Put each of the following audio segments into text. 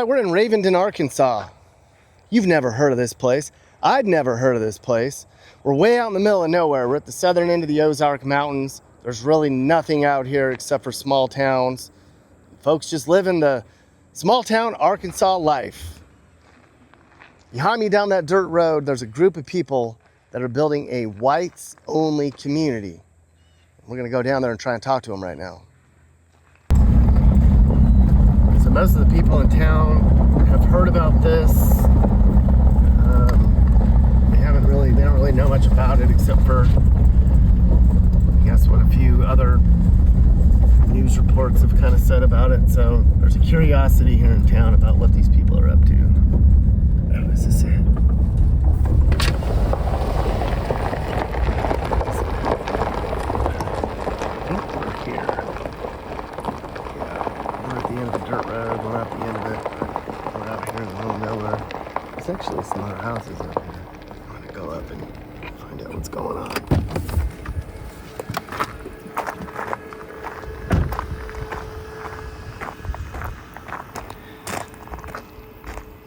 right, we're in Ravenden, Arkansas. You've never heard of this place. I'd never heard of this place. We're way out in the middle of nowhere. We're at the southern end of the Ozark Mountains. There's really nothing out here except for small towns. Folks just living the small town Arkansas life. Behind me down that dirt road, there's a group of people that are building a whites-only community. We're gonna go down there and try and talk to them right now. So most of the people in town have heard about this. They don't really know much about it except for, I guess, what a few other news reports have kind of said about it. So there's a curiosity here in town about what these people are up to. Oh, this is it. I think we're here. Yeah, we're at the end of the dirt road. We're not at the end of it. We're out here in the middle of nowhere. There's actually some other houses up here. I'm gonna go up and find out what's going on.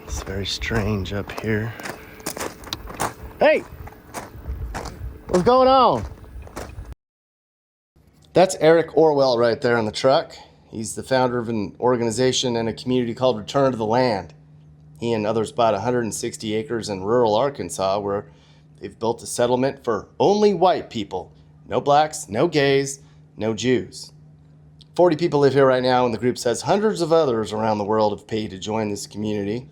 It's very strange up here. Hey! What's going on? That's Eric Orwell right there in the truck. He's the founder of an organization and a community called Return to the Land. He and others bought 160 acres in rural Arkansas where they've built a settlement for only white people. No blacks, no gays, no Jews. 40 people live here right now, and the group says hundreds of others around the world have paid to join this community.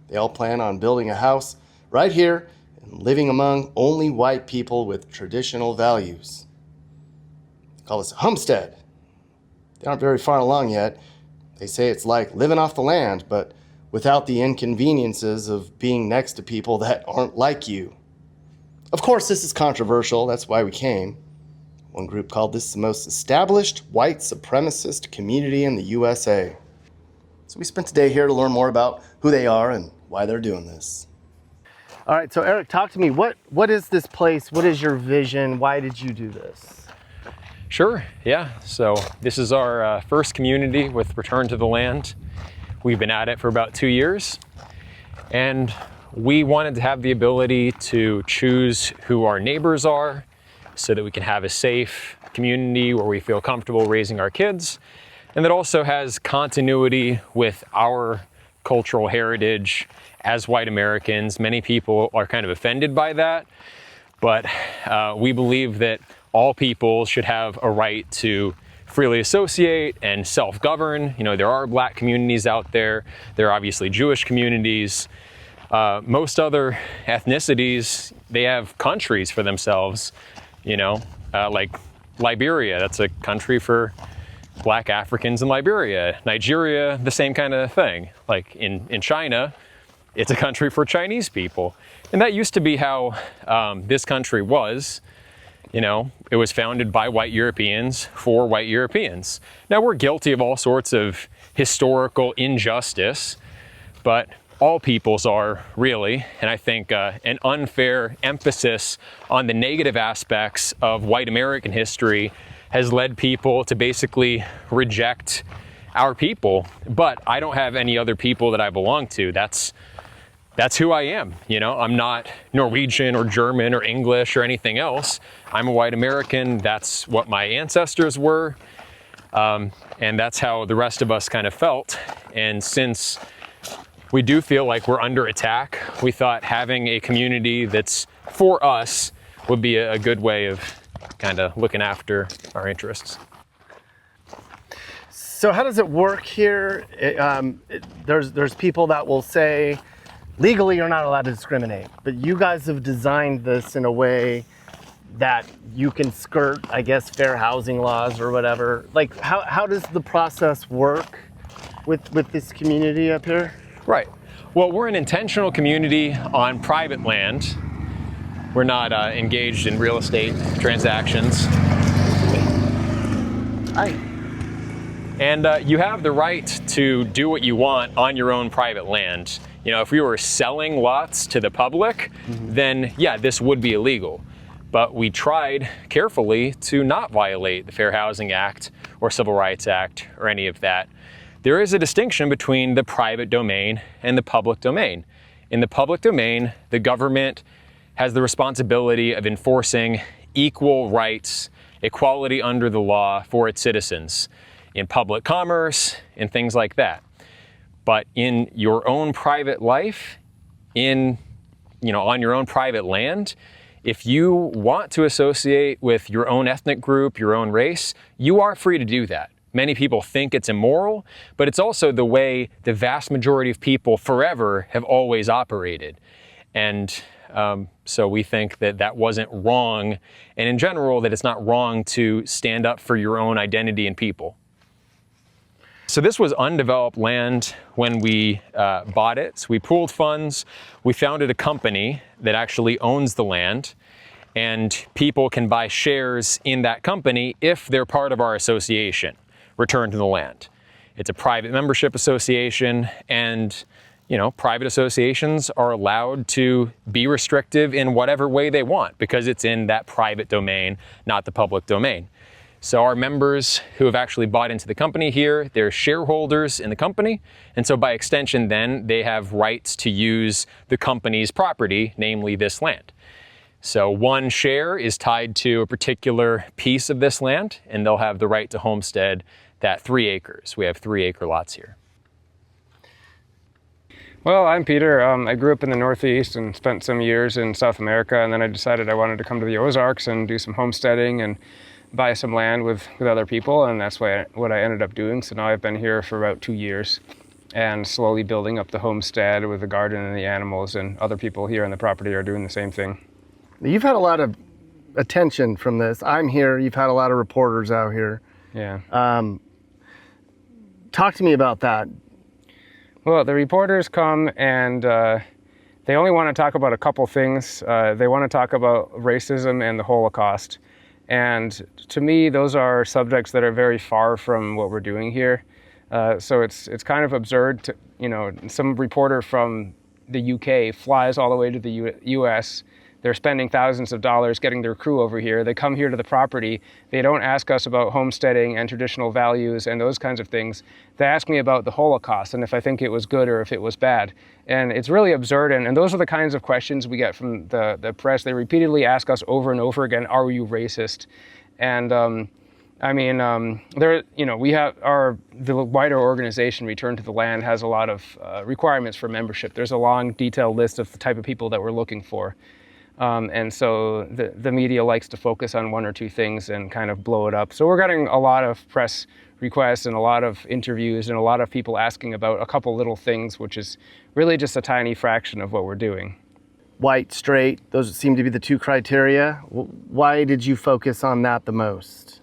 They all plan on building a house right here and living among only white people with traditional values. They call this a homestead. They aren't very far along yet. They say it's like living off the land, but without the inconveniences of being next to people that aren't like you. Of course, this is controversial. That's why we came. One group called this the most established white supremacist community in the USA. So we spent today here to learn more about who they are and why they're doing this. All right, so Eric, talk to me. What is this place? What is your vision? Why did you do this? Sure, yeah. So this is our first community with Return to the Land. We've been at it for about 2 years, and we wanted to have the ability to choose who our neighbors are so that we can have a safe community where we feel comfortable raising our kids, and that also has continuity with our cultural heritage as white Americans. Many people are kind of offended by that, but we believe that all people should have a right to freely associate and self-govern. You know, there are black communities out there. There are obviously Jewish communities. Most other ethnicities, they have countries for themselves, you know, like Liberia, that's a country for black Africans in Liberia. Nigeria, the same kind of thing. Like in China, it's a country for Chinese people. And that used to be how this country was. You know, it was founded by white Europeans for white Europeans. Now, we're guilty of all sorts of historical injustice, but all peoples are, really. And I think an unfair emphasis on the negative aspects of white American history has led people to basically reject our people. But I don't have any other people that I belong to. That's who I am. You know, I'm not Norwegian or German or English or anything else. I'm a white American. That's what my ancestors were. And that's how the rest of us kind of felt. And since we do feel like we're under attack, we thought having a community that's for us would be a good way of kind of looking after our interests. So how does it work here? There's people that will say, legally, you're not allowed to discriminate, but you guys have designed this in a way that you can skirt, I guess, fair housing laws or whatever. Like, how does the process work with this community up here? Right. Well, we're an intentional community on private land. We're not engaged in real estate transactions. Hi. And you have the right to do what you want on your own private land. You know, if we were selling lots to the public, then yeah, this would be illegal. But we tried carefully to not violate the Fair Housing Act or Civil Rights Act or any of that. there is a distinction between the private domain and the public domain. In the public domain, the government has the responsibility of enforcing equal rights, equality under the law for its citizens in public commerce and things like that. But in your own private life, on your own private land, if you want to associate with your own ethnic group, your own race, you are free to do that. Many people think it's immoral, but it's also the way the vast majority of people forever have always operated. And so we think that that wasn't wrong, and in general, that it's not wrong to stand up for your own identity and people. So this was undeveloped land when we bought it. So we pooled funds, we founded a company that actually owns the land, and people can buy shares in that company if they're part of our association, Return to the Land. It's a private membership association, and private associations are allowed to be restrictive in whatever way they want because it's in that private domain, not the public domain. So our members who have actually bought into the company here, they're shareholders in the company. And so by extension, then they have rights to use the company's property, namely this land. So one share is tied to a particular piece of this land, and they'll have the right to homestead that 3 acres. We have 3-acre lots here. Well, I'm Peter. I grew up in the Northeast and spent some years in South America, and then I decided I wanted to come to the Ozarks and do some homesteading and buy some land with other people, and that's what I ended up doing. So now I've been here for about 2 years and slowly building up the homestead with the garden and the animals, and other people here on the property are doing the same thing. You've had a lot of attention from this. I'm here, you've had a lot of reporters out here. Yeah. Talk to me about that. Well, the reporters come and they only want to talk about a couple things. They want to talk about racism and the Holocaust. And to me, those are subjects that are very far from what we're doing here. So it's kind of absurd to, some reporter from the UK flies all the way to the US. They're spending thousands of dollars getting their crew over here. They come here to the property. They don't ask us about homesteading and traditional values and those kinds of things. They ask me about the Holocaust and if I think it was good or if it was bad. And it's really absurd. And those are the kinds of questions we get from the press. They repeatedly ask us over and over again, are you racist? And we have the wider organization, Return to the Land, has a lot of requirements for membership. There's a long, detailed list of the type of people that we're looking for. And so the media likes to focus on one or two things and kind of blow it up. So we're getting a lot of press requests and a lot of interviews and a lot of people asking about a couple little things, which is really just a tiny fraction of what we're doing. White, straight, those seem to be the 2 criteria. Why did you focus on that the most?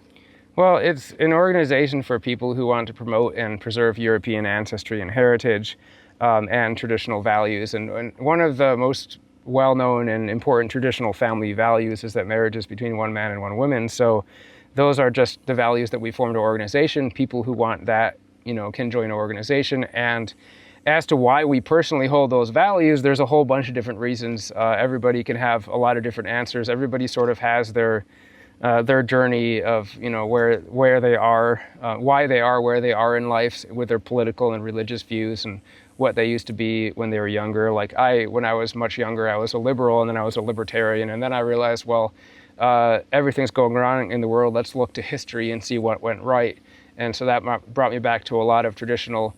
Well, it's an organization for people who want to promote and preserve European ancestry and heritage and traditional values. And one of the most well-known and important traditional family values is that marriage is between one man and one woman. So those are just the values that we formed our organization. People who want that, can join our organization. And as to why we personally hold those values, there's a whole bunch of different reasons. Everybody can have a lot of different answers. Everybody sort of has their journey of, where they are, why they are where they are in life with their political and religious views and what they used to be when they were younger. Like when I was much younger, I was a liberal and then I was a libertarian. And then I realized, everything's going wrong in the world. Let's look to history and see what went right. And so that brought me back to a lot of traditional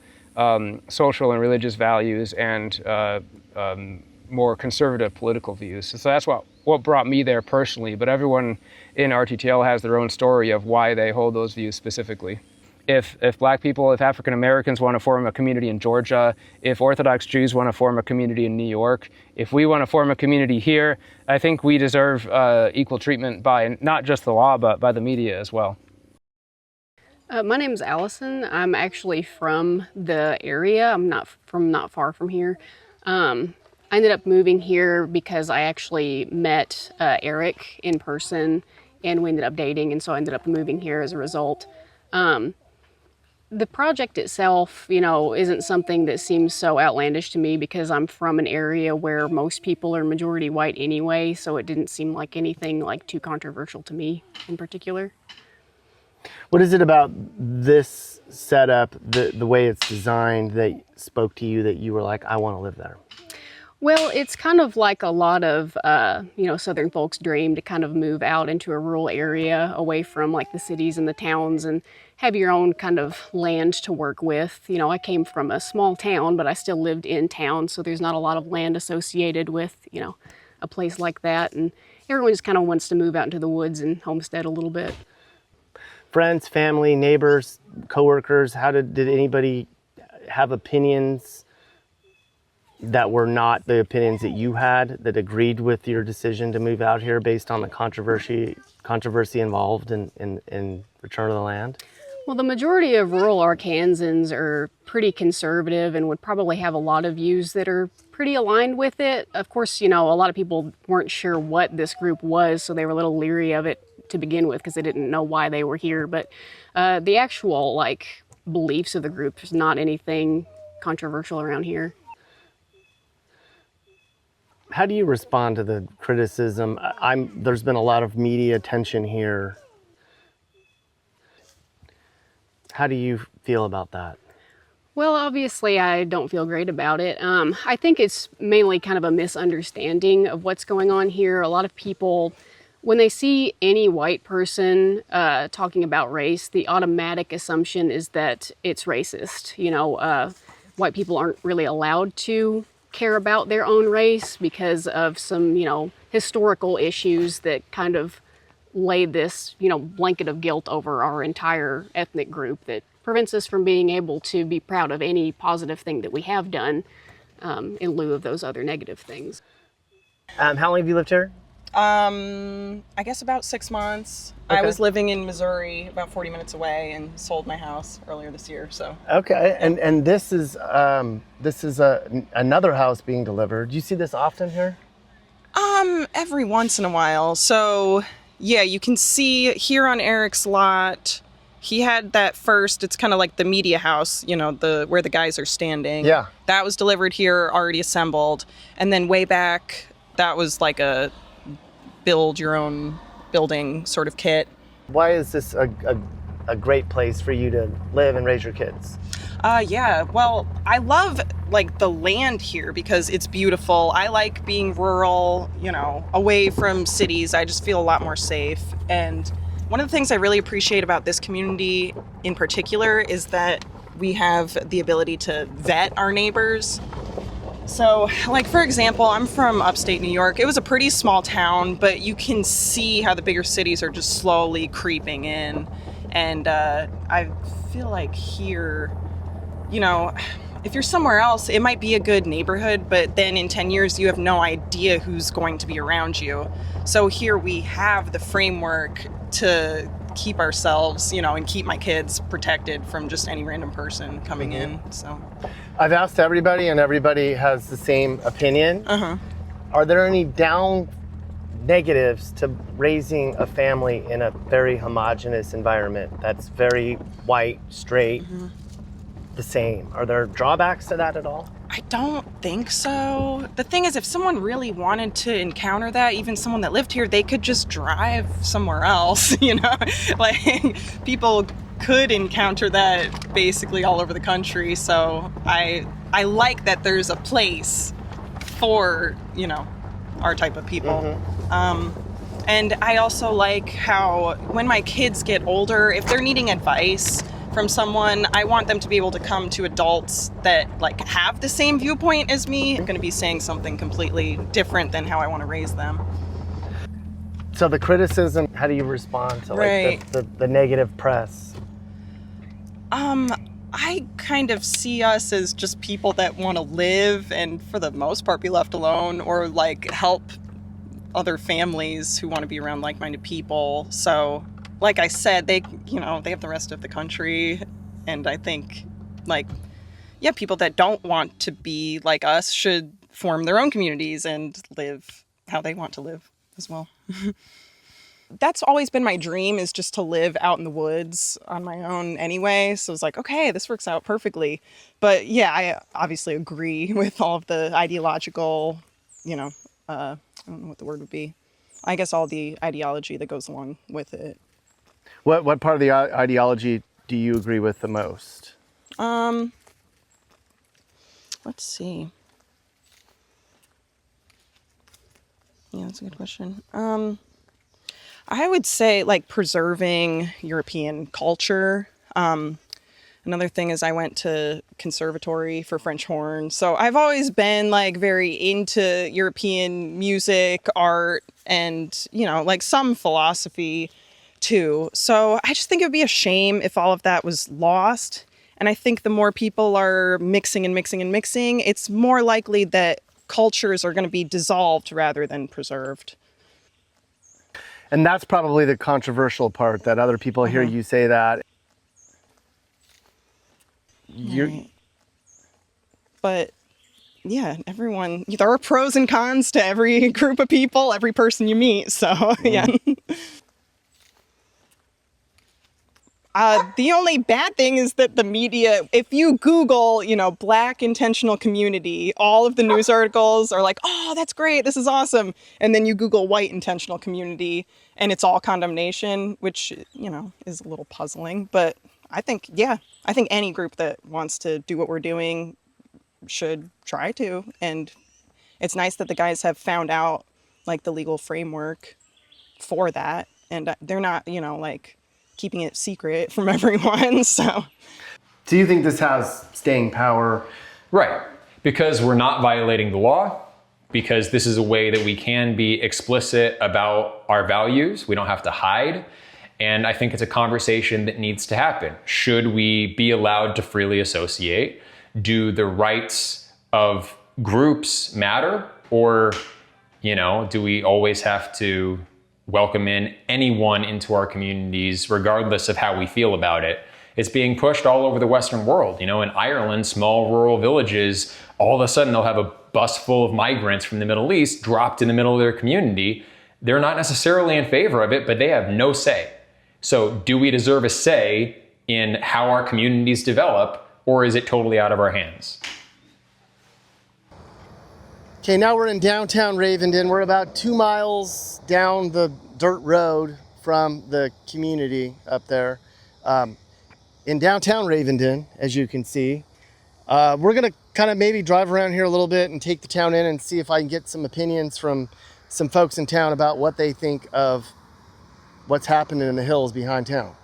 social and religious values and more conservative political views. So that's what brought me there personally. But everyone in RTTL has their own story of why they hold those views specifically. If Black people, if African Americans want to form a community in Georgia, if Orthodox Jews want to form a community in New York, if we want to form a community here, I think we deserve equal treatment by not just the law, but by the media as well. My name's Allison. I'm actually from the area. I'm not far from here. I ended up moving here because I actually met Eric in person and we ended up dating, and so I ended up moving here as a result. The project itself, isn't something that seems so outlandish to me because I'm from an area where most people are majority white anyway, so it didn't seem like anything like too controversial to me in particular. What is it about this setup, the way it's designed, that spoke to you that you were like, I want to live there? Well, it's kind of like a lot of, Southern folks' dream to kind of move out into a rural area away from like the cities and the towns and have your own kind of land to work with. You know, I came from a small town, but I still lived in town, so there's not a lot of land associated with, a place like that. And everyone just kind of wants to move out into the woods and homestead a little bit. Friends, family, neighbors, coworkers, did anybody have opinions that were not the opinions that you had, that agreed with your decision to move out here based on the controversy involved in Return of the Land? Well, the majority of rural Arkansans are pretty conservative and would probably have a lot of views that are pretty aligned with it. Of course, a lot of people weren't sure what this group was, so they were a little leery of it to begin with because they didn't know why they were here. But the actual beliefs of the group is not anything controversial around here. How do you respond to the criticism? There's been a lot of media attention here. How do you feel about that? Well, obviously, I don't feel great about it. I think it's mainly kind of a misunderstanding of what's going on here. A lot of people, when they see any white person talking about race, the automatic assumption is that it's racist. White people aren't really allowed to care about their own race because of some, historical issues that kind of lay this, blanket of guilt over our entire ethnic group that prevents us from being able to be proud of any positive thing that we have done in lieu of those other negative things. How long have you lived here? I guess about 6 months. Okay. I was living in Missouri, about 40 minutes away, and sold my house earlier this year. So. Okay, and this is another house being delivered. Do you see this often here? Every once in a while. So, yeah, you can see here on Eric's lot. He had that first. It's kind of like the media house, where the guys are standing. Yeah. That was delivered here, already assembled, and then way back, that was like a build your own building sort of kit. Why is this a great place for you to live and raise your kids? Yeah, well, I love the land here because it's beautiful. I like being rural, away from cities. I just feel a lot more safe. And one of the things I really appreciate about this community in particular is that we have the ability to vet our neighbors. So, for example, I'm from upstate New York. It was a pretty small town, but you can see how the bigger cities are just slowly creeping in. And I feel like here, if you're somewhere else, it might be a good neighborhood, but then in 10 years, you have no idea who's going to be around you. So here we have the framework to keep ourselves, and keep my kids protected from just any random person coming in. So I've asked everybody, and everybody has the same opinion. Are there any negatives to raising a family in a very homogenous environment that's very white, straight, the same? Are there drawbacks to that at all? I don't think so. The thing is, if someone really wanted to encounter that, even someone that lived here, they could just drive somewhere else, people could encounter that basically all over the country. So I like that there's a place for, our type of people. And I also like how when my kids get older, if they're needing advice from someone, I want them to be able to come to adults that have the same viewpoint as me. I'm going to be saying something completely different than how I want to raise them. So the criticism, how do you respond to the negative press? I kind of see us as just people that want to live and for the most part be left alone, or help other families who want to be around like-minded people. So like I said, they have the rest of the country, and I think people that don't want to be like us should form their own communities and live how they want to live as well. That's always been my dream, is just to live out in the woods on my own anyway. So it's okay, this works out perfectly. But yeah, I obviously agree with all of the ideological, I don't know what the word would be. I guess all the ideology that goes along with it. What part of the ideology do you agree with the most? Let's see. Yeah, that's a good question. I would say like preserving European culture. Another thing is I went to conservatory for French horn. So I've always been like very into European music, art, and, you know, like some philosophy too. So I just think it would be a shame if all of that was lost. And I think the more people are mixing and mixing and mixing, it's more likely that cultures are going to be dissolved rather than preserved. And that's probably the controversial part, that other people hear you say that. But yeah, everyone, there are pros and cons to every group of people, every person you meet. So yeah. The only bad thing is that the media, if you Google, you know, Black intentional community, all of the news articles are like, oh, that's great, this is awesome. And then you Google white intentional community and it's all condemnation, which, you know, is a little puzzling. But I think any group that wants to do what we're doing should try to. And it's nice that the guys have found out like the legal framework for that. And they're not, you know, like keeping it secret from everyone. So you think this has staying power? Right, because we're not violating the law, because this is a way that we can be explicit about our values. We don't have to hide. And I think it's a conversation that needs to happen. Should we be allowed to freely associate? Do the rights of groups matter? Or, you know, do we always have to welcome in anyone into our communities, regardless of how we feel about it? It's being pushed all over the Western world. You know, in Ireland, small rural villages, all of a sudden they'll have a bus full of migrants from the Middle East dropped in the middle of their community. They're not necessarily in favor of it, but they have no say. So do we deserve a say in how our communities develop, or is it totally out of our hands? Okay, now we're in downtown Ravenden. We're about 2 miles down the dirt road from the community up there. In downtown Ravenden, as you can see, we're gonna kind of maybe drive around here a little bit and take the town in and see if I can get some opinions from some folks in town about what they think of what's happening in the hills behind town.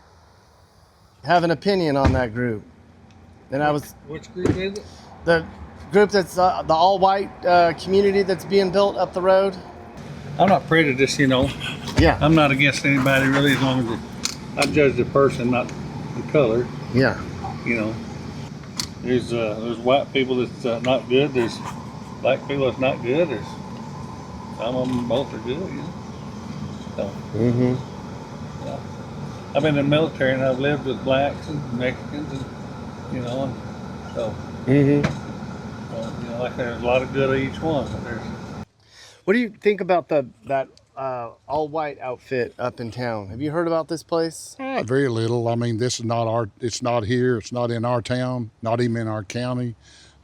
Have an opinion on that group. And Which group is it? The group that's the all-white community that's being built up the road. I'm not prejudiced, you know. Yeah. I'm not against anybody really, as long as I judge the person, not the color. Yeah. You know, there's white people that's not good. There's black people that's not good. There's some of them both are good. You know. So. Mm-hmm. Yeah. I've been in the military and I've lived with blacks and Mexicans, and you know, and so. Mm-hmm. You know, like there's a lot of good of each one. But there's. What do you think about that all-white outfit up in town? Have you heard about this place? Very little. I mean, this is not it's not here. It's not in our town, not even in our county.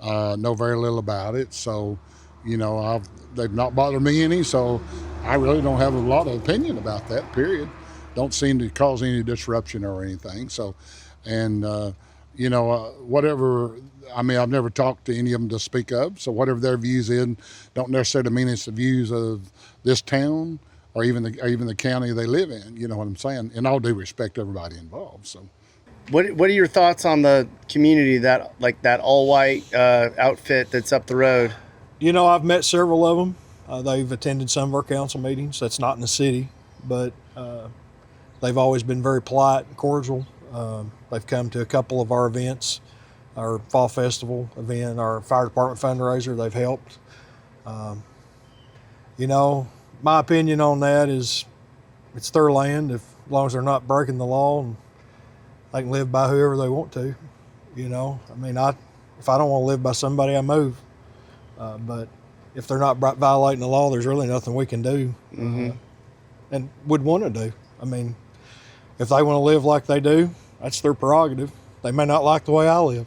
Know very little about it. So, you know, they've not bothered me any. So I really don't have a lot of opinion about that, period. Don't seem to cause any disruption or anything. So, and, you know, whatever, I mean, I've never talked to any of them to speak of. So whatever their views in, don't necessarily mean it's the views of this town or even the county they live in. You know what I'm saying? And all due respect to everybody involved. So, What are your thoughts on the community that all-white outfit that's up the road? You know, I've met several of them. They've attended some of our council meetings. That's not in the city, but they've always been very polite and cordial. They've come to a couple of our events, our fall festival event, our fire department fundraiser. They've helped. You know, my opinion on that is it's their land, as long as they're not breaking the law, and they can live by whoever they want to. You know, I mean, if I don't want to live by somebody, I move. But if they're not violating the law, there's really nothing we can do, and would want to do. I mean, if they want to live like they do, that's their prerogative. They may not like the way I live.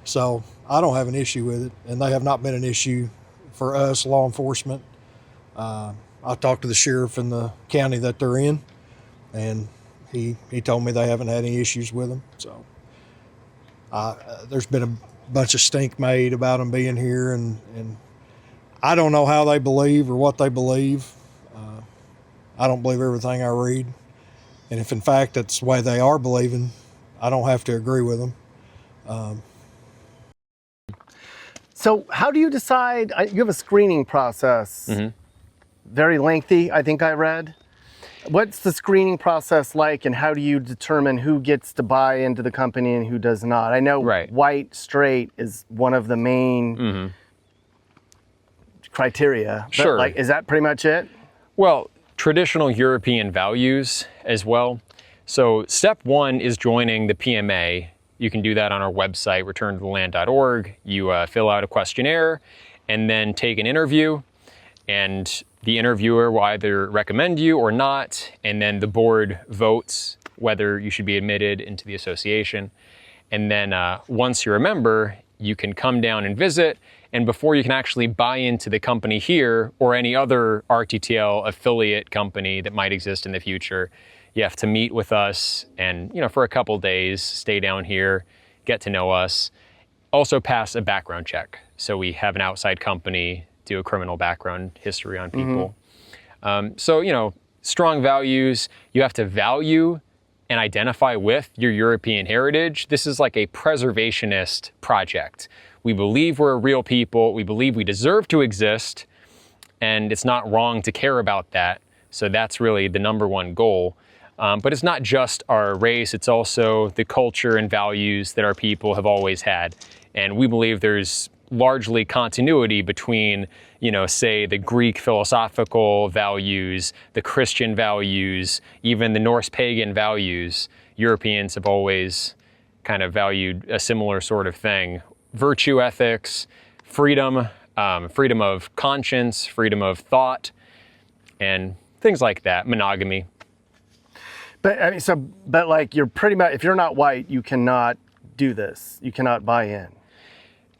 So I don't have an issue with it, and they have not been an issue for us, law enforcement. I talked to the sheriff in the county that they're in, and He told me they haven't had any issues with him. So there's been a bunch of stink made about them being here, and I don't know how they believe or what they believe. I don't believe everything I read. And if in fact that's the way they are believing, I don't have to agree with them. So how do you decide? You have a screening process, very lengthy, I think I read. What's the screening process like, and how do you determine who gets to buy into the company and who does not? I know white, straight is one of the main criteria. Sure. Like, is that pretty much it? Well, traditional European values as well. So step one is joining the PMA. You can do that on our website, returntotheland.org. You fill out a questionnaire and then take an interview, and the interviewer will either recommend you or not, and then the board votes whether you should be admitted into the association. And then once you're a member, you can come down and visit, and before you can actually buy into the company here or any other RTTL affiliate company that might exist in the future, you have to meet with us and, for a couple days, stay down here, get to know us. Also pass a background check. So we have an outside company do a criminal background history on people. So, strong values. You have to value and identify with your European heritage. This is like a preservationist project. We believe we're a real people. We believe we deserve to exist, and it's not wrong to care about that. So that's really the number one goal. But it's not just our race, it's also the culture and values that our people have always had. And we believe there's largely continuity between, say the Greek philosophical values, the Christian values, even the Norse pagan values. Europeans have always kind of valued a similar sort of thing. Virtue ethics, freedom, freedom of conscience, freedom of thought, and things like that, monogamy. But like, you're pretty much, if you're not white, you cannot do this. You cannot buy in.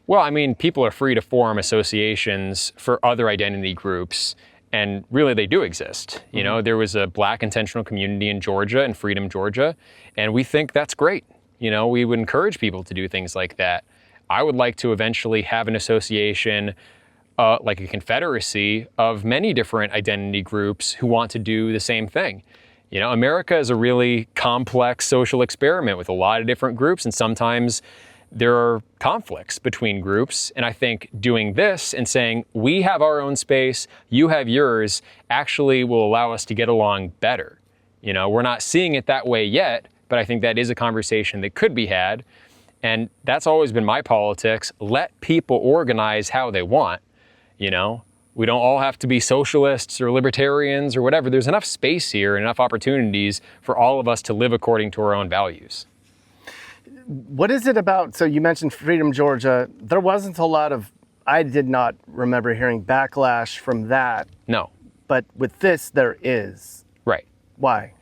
Well, I mean, people are free to form associations for other identity groups, and really they do exist. There was a Black intentional community in Georgia, in Freedom, Georgia, and we think that's great. We would encourage people to do things like that. I would like to eventually have an association, like a confederacy of many different identity groups who want to do the same thing. America is a really complex social experiment with a lot of different groups, and sometimes there are conflicts between groups. And I think doing this and saying, we have our own space, you have yours, actually will allow us to get along better. We're not seeing it that way yet, but I think that is a conversation that could be had. And that's always been my politics. Let people organize how they want. We don't all have to be socialists or libertarians or whatever. There's enough space here and enough opportunities for all of us to live according to our own values. What is it about, so you mentioned Freedom, Georgia. There wasn't a lot of, I did not remember hearing backlash from that. No. But with this, there is. Right. Why?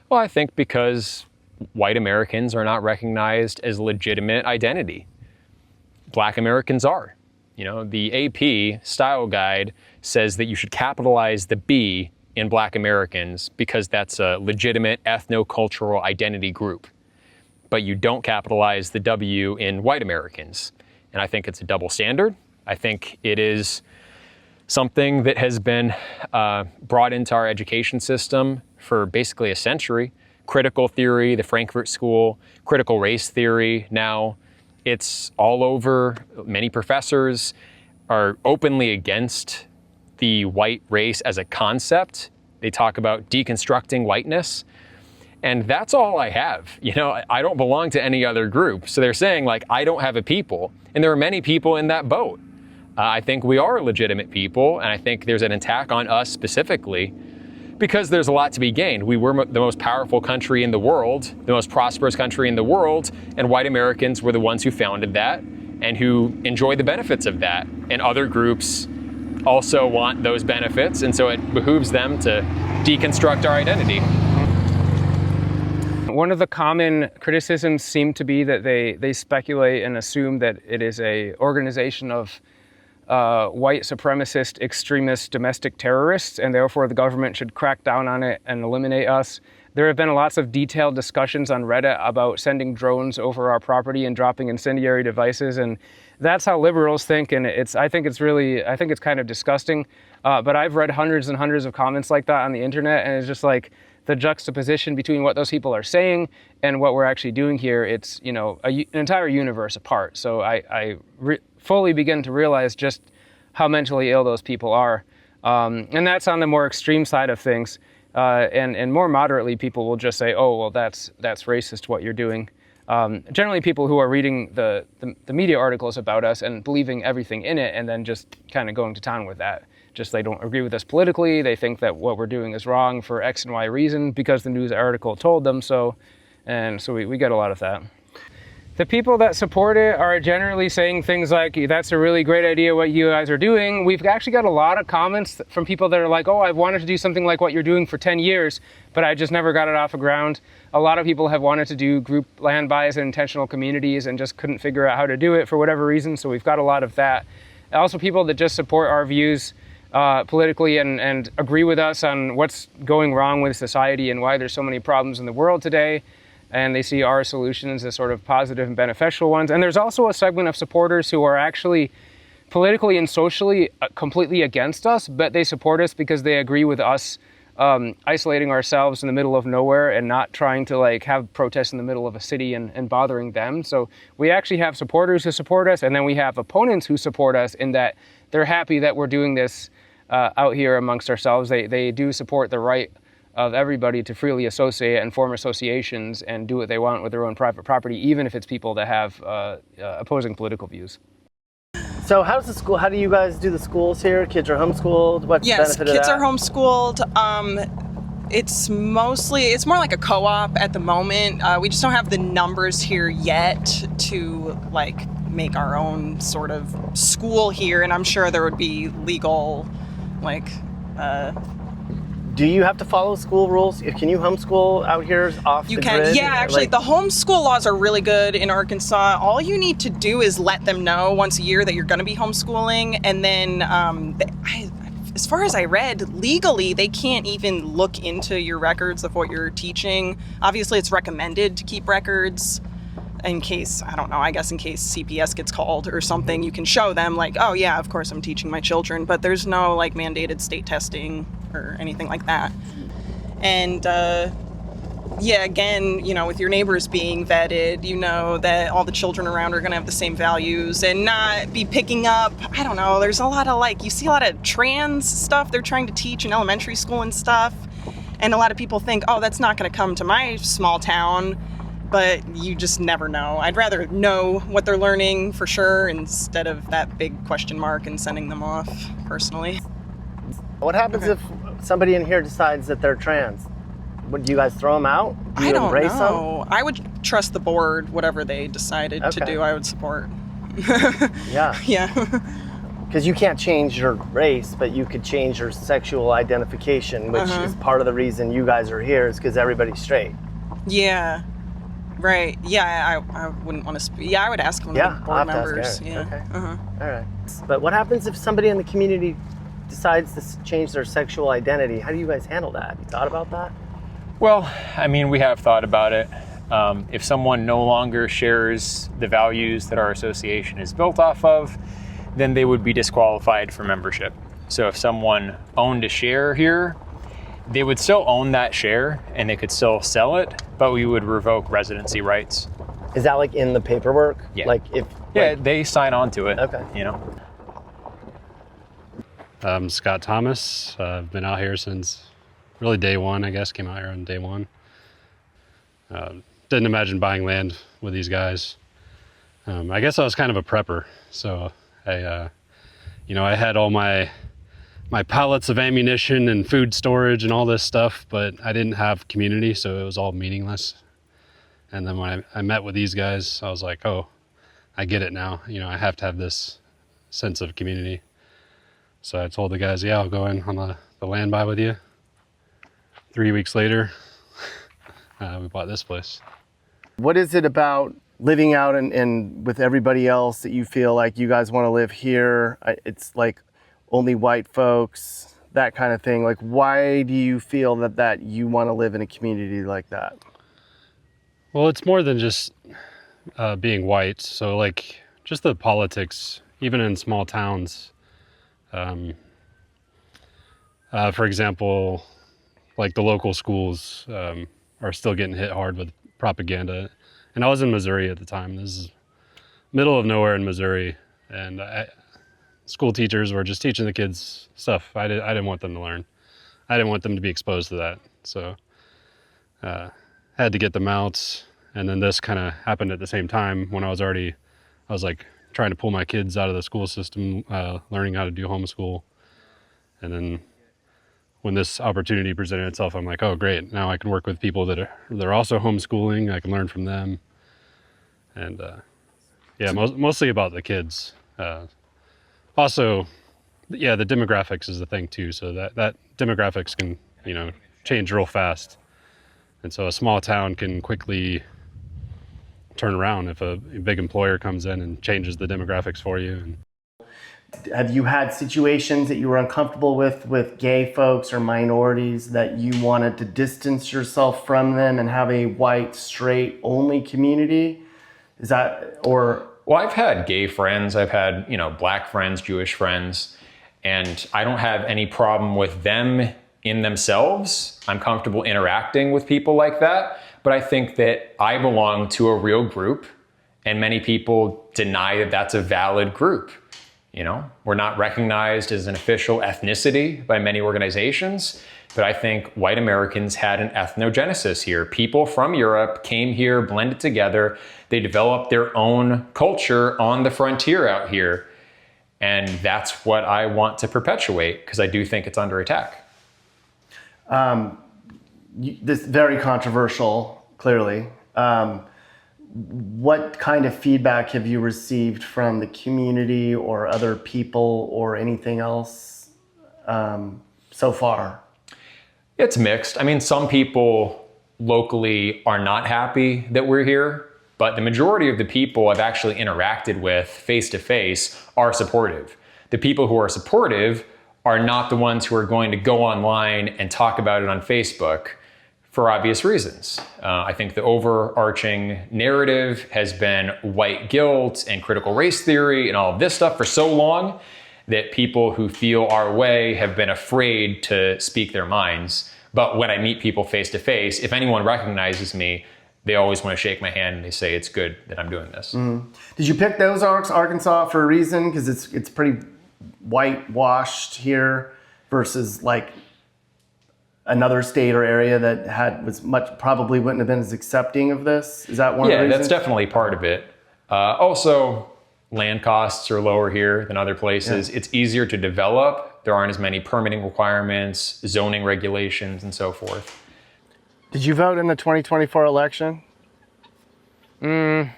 Well, I think because white Americans are not recognized as legitimate identity. Black Americans are. The AP style guide says that you should capitalize the B in Black Americans because that's a legitimate ethno-cultural identity group. But you don't capitalize the W in white Americans. And I think it's a double standard. I think it is something that has been brought into our education system for basically a century. Critical theory, the Frankfurt School, critical race theory now. It's all over. Many professors are openly against the white race as a concept. They talk about deconstructing whiteness. And that's all I have. I don't belong to any other group. So they're saying, I don't have a people. And there are many people in that boat. I think we are legitimate people. And I think there's an attack on us specifically because there's a lot to be gained. We were the most powerful country in the world, the most prosperous country in the world, and white Americans were the ones who founded that and who enjoy the benefits of that. And other groups also want those benefits, and so it behooves them to deconstruct our identity. One of the common criticisms seem to be that they speculate and assume that it is an organization of white supremacist, extremist, domestic terrorists, and therefore the government should crack down on it and eliminate us. There have been lots of detailed discussions on Reddit about sending drones over our property and dropping incendiary devices, and that's how liberals think. And I think it's kind of disgusting. But I've read hundreds and hundreds of comments like that on the internet, and it's just like the juxtaposition between what those people are saying and what we're actually doing here. It's, you know, an entire universe apart. So I fully begin to realize just how mentally ill those people are. And that's on the more extreme side of things. And more moderately, people will just say, oh, well, that's racist what you're doing. Generally, people who are reading the media articles about us and believing everything in it and then just kind of going to town with that. Just they don't agree with us politically. They think that what we're doing is wrong for X and Y reason because the news article told them so. And so we get a lot of that. The people that support it are generally saying things like, that's a really great idea what you guys are doing. We've actually got a lot of comments from people that are like, oh, I've wanted to do something like what you're doing for 10 years, but I just never got it off the ground. A lot of people have wanted to do group land buys in intentional communities and just couldn't figure out how to do it for whatever reason, so we've got a lot of that. Also people that just support our views politically and agree with us on what's going wrong with society and why there's so many problems in the world today. And they see our solutions as sort of positive and beneficial ones. And there's also a segment of supporters who are actually politically and socially completely against us, but they support us because they agree with us isolating ourselves in the middle of nowhere and not trying to like have protests in the middle of a city and bothering them. So we actually have supporters who support us, and then we have opponents who support us in that they're happy that we're doing this out here amongst ourselves. They do support the right of everybody to freely associate and form associations and do what they want with their own private property, even if it's people that have opposing political views. So how do you guys do the schools here? Kids are homeschooled? What's the benefit of that? Yes, kids are homeschooled. It's more like a co-op at the moment. We just don't have the numbers here yet to like make our own sort of school here, and I'm sure there would be legal like do you have to follow school rules? Can you homeschool out here off the grid? Yeah, actually, the homeschool laws are really good in Arkansas. All you need to do is let them know once a year that you're going to be homeschooling. And then, as far as I read, legally, they can't even look into your records of what you're teaching. Obviously, it's recommended to keep records in case, I don't know, I guess in case CPS gets called or something, you can show them like, oh yeah, of course I'm teaching my children, but there's no like mandated state testing or anything like that. And yeah, again, you know, with your neighbors being vetted, you know that all the children around are gonna have the same values and not be picking up, I don't know, there's a lot of like, you see a lot of trans stuff they're trying to teach in elementary school and stuff. And a lot of people think, oh, that's not gonna come to my small town. But you just never know. I'd rather know what they're learning for sure instead of that big question mark and sending them off personally. What happens if somebody in here decides that they're trans? Would you guys throw them out? Do you I don't embrace know. them? I would trust the board, whatever they decided to do, I would support. Yeah. Yeah. Because you can't change your race, but you could change your sexual identification, which is part of the reason you guys are here is because everybody's straight. Yeah. Right. Yeah, I wouldn't want to speak. Yeah, I would ask one of the board members. Yeah. Okay. Uh-huh. All right. But what happens if somebody in the community decides to change their sexual identity? How do you guys handle that? Have you thought about that? Well, I mean, we have thought about it. If someone no longer shares the values that our association is built off of, then they would be disqualified for membership. So if someone owned a share here, they would still own that share and they could still sell it, but we would revoke residency rights. Is that like in the paperwork? Yeah. Like if They sign on to it. Okay. You know. I'm Scott Thomas. I've been out here since really day one, I guess. Came out here on day one. Didn't imagine buying land with these guys. I guess I was kind of a prepper, so I had all my pallets of ammunition and food storage and all this stuff, but I didn't have community, so it was all meaningless. And then when I met with these guys, I was like, oh, I get it now. You know, I have to have this sense of community. So I told the guys, yeah, I'll go in on the land buy with you. 3 weeks later, we bought this place. What is it about living out and with everybody else that you feel like you guys want to live here? It's like only white folks, that kind of thing. Like, why do you feel that you want to live in a community like that? Well, it's more than just being white. So like just the politics, even in small towns. For example, like the local schools are still getting hit hard with propaganda. And I was in Missouri at the time. This is middle of nowhere in Missouri. And school teachers were just teaching the kids stuff I didn't want them to learn. I didn't want them to be exposed to that. So had to get them out. And then this kind of happened at the same time when I was like trying to pull my kids out of the school system, learning how to do homeschool. And then when this opportunity presented itself, I'm like, oh, great. Now I can work with people they're also homeschooling. I can learn from them. And mostly about the kids. Also, yeah, the demographics is the thing too. So that demographics can, change real fast. And so a small town can quickly turn around if a big employer comes in and changes the demographics for you. And have you had situations that you were uncomfortable with gay folks or minorities that you wanted to distance yourself from them and have a white, straight only community? Is that, or? Well, I've had gay friends, I've had, black friends, Jewish friends, and I don't have any problem with them in themselves. I'm comfortable interacting with people like that, but I think that I belong to a real group, and many people deny that that's a valid group. We're not recognized as an official ethnicity by many organizations, but I think white Americans had an ethnogenesis here. People from Europe came here, blended together. They developed their own culture on the frontier out here. And that's what I want to perpetuate because I do think it's under attack. This very controversial, clearly. What kind of feedback have you received from the community or other people or anything else so far? It's mixed. I mean, some people locally are not happy that we're here, but the majority of the people I've actually interacted with face to face are supportive. The people who are supportive are not the ones who are going to go online and talk about it on Facebook for obvious reasons. I think the overarching narrative has been white guilt and critical race theory and all of this stuff for so long that people who feel our way have been afraid to speak their minds. But when I meet people face to face, if anyone recognizes me, they always want to shake my hand and they say it's good that I'm doing this. Mm-hmm. Did you pick those Arkansas for a reason? Because it's pretty whitewashed here versus like another state or area that probably wouldn't have been as accepting of this? Is that one of the reasons? Yeah, that's definitely part of it. Also, land costs are lower here than other places. Yeah. It's easier to develop. There aren't as many permitting requirements, zoning regulations, and so forth. Did you vote in the 2024 election? I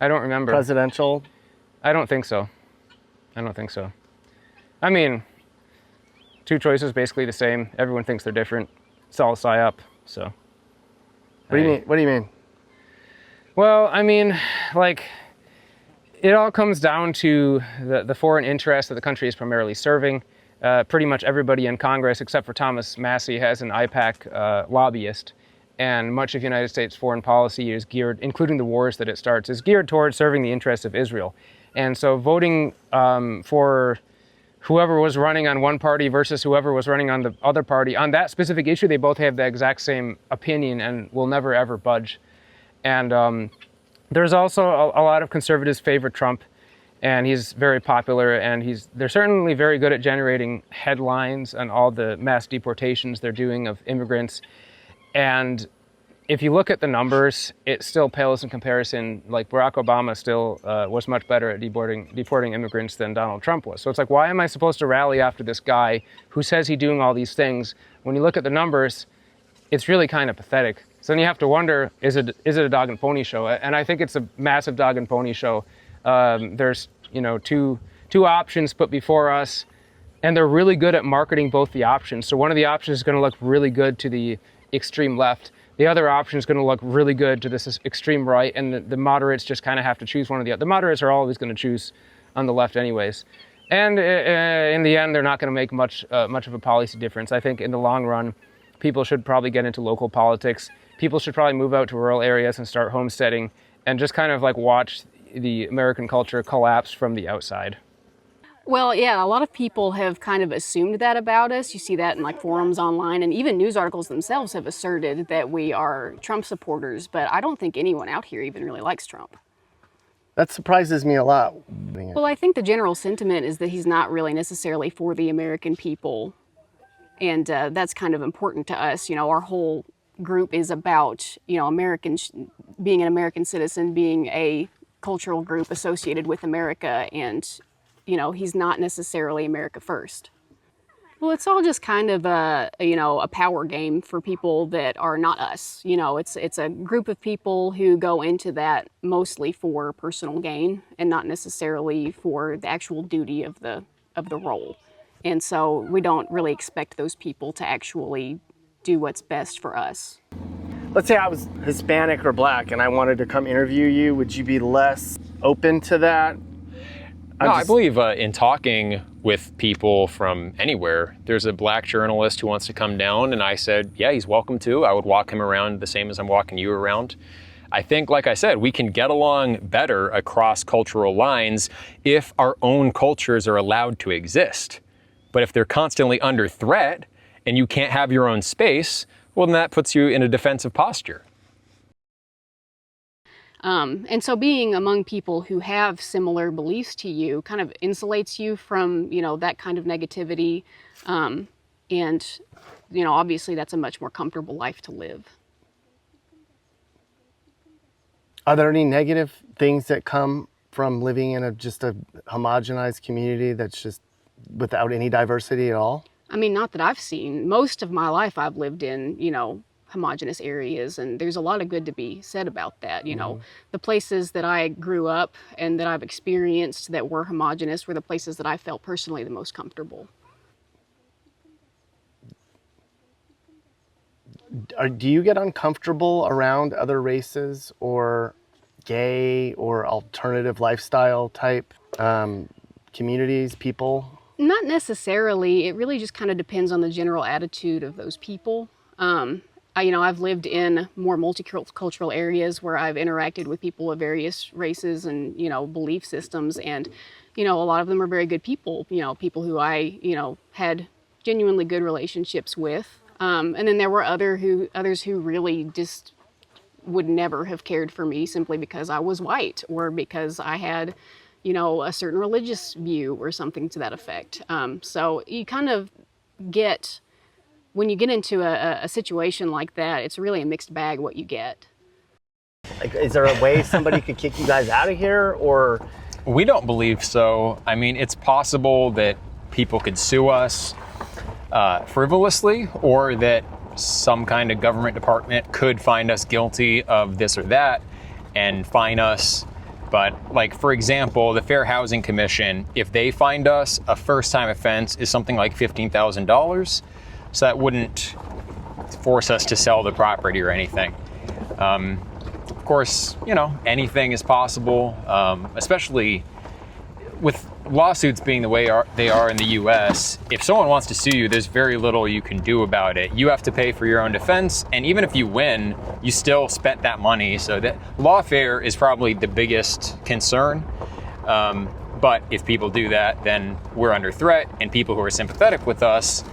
don't remember. Presidential? I don't think so. I mean, two choices basically the same. Everyone thinks they're different. It's all a psyop, so. What do you mean? Well, I mean, like, it all comes down to the foreign interests that the country is primarily serving. Pretty much everybody in Congress, except for Thomas Massie, has an IPAC lobbyist. And much of United States foreign policy is geared, including the wars that it starts, is geared towards serving the interests of Israel. And so voting for whoever was running on one party versus whoever was running on the other party, on that specific issue, they both have the exact same opinion and will never, ever budge. And there's also a lot of conservatives favor Trump, and he's very popular, and they're certainly very good at generating headlines on all the mass deportations they're doing of immigrants. And if you look at the numbers, it still pales in comparison. Like Barack Obama still was much better at deporting immigrants than Donald Trump was. So it's like, why am I supposed to rally after this guy who says he's doing all these things? When you look at the numbers, it's really kind of pathetic. So then you have to wonder, is it a dog and pony show? And I think it's a massive dog and pony show. There's two options put before us, and they're really good at marketing both the options. So one of the options is going to look really good to the extreme left. The other option is going to look really good to this extreme right, and the moderates just kind of have to choose one or the other. The moderates are always going to choose on the left anyways. And in the end, they're not going to make much of a policy difference. I think in the long run, people should probably get into local politics. People should probably move out to rural areas and start homesteading and just kind of like watch the American culture collapse from the outside. Well, yeah, a lot of people have kind of assumed that about us. You see that in like forums online, and even news articles themselves have asserted that we are Trump supporters, but I don't think anyone out here even really likes Trump. That surprises me a lot. Well, I think the general sentiment is that he's not really necessarily for the American people, and that's kind of important to us. You know, our whole group is about, you know, being an American citizen, being a cultural group associated with America, and you know, he's not necessarily America first. Well, it's all just kind of a power game for people that are not us. You know, it's a group of people who go into that mostly for personal gain and not necessarily for the actual duty of the role. And so we don't really expect those people to actually do what's best for us. Let's say I was Hispanic or Black and I wanted to come interview you. Would you be less open to that? No, I believe in talking with people from anywhere. There's a Black journalist who wants to come down, and I said, yeah, he's welcome to. I would walk him around the same as I'm walking you around. I think, like I said, we can get along better across cultural lines if our own cultures are allowed to exist. But if they're constantly under threat and you can't have your own space, well, then that puts you in a defensive posture. And so being among people who have similar beliefs to you kind of insulates you from, you know, that kind of negativity. And, you know, obviously that's a much more comfortable life to live. Are there any negative things that come from living in just a homogenized community that's just without any diversity at all? I mean, not that I've seen. Most of my life I've lived in, you know, homogenous areas, and there's a lot of good to be said about that. You know, the places that I grew up and that I've experienced that were homogenous were the places that I felt personally the most comfortable. Do you get uncomfortable around other races or gay or alternative lifestyle type communities, people? Not necessarily. It really just kind of depends on the general attitude of those people. You know, I've lived in more multicultural areas where I've interacted with people of various races and, you know, belief systems. And, you know, a lot of them are very good people, you know, people who I, you know, had genuinely good relationships with. And then there were others who really just would never have cared for me simply because I was white or because I had, you know, a certain religious view or something to that effect. So you kind of get... When you get into a situation like that, it's really a mixed bag what you get. Like, is there a way somebody could kick you guys out of here, or? We don't believe so. I mean, it's possible that people could sue us frivolously, or that some kind of government department could find us guilty of this or that and fine us. But like, for example, the Fair Housing Commission, if they find us, a first-time offense is something like $15,000. So that wouldn't force us to sell the property or anything. Of course, you know, anything is possible, especially with lawsuits being the way they are in the US. If someone wants to sue you, there's very little you can do about it. You have to pay for your own defense, and even if you win, you still spent that money. So that lawfare is probably the biggest concern. But if people do that, then we're under threat, and people who are sympathetic with us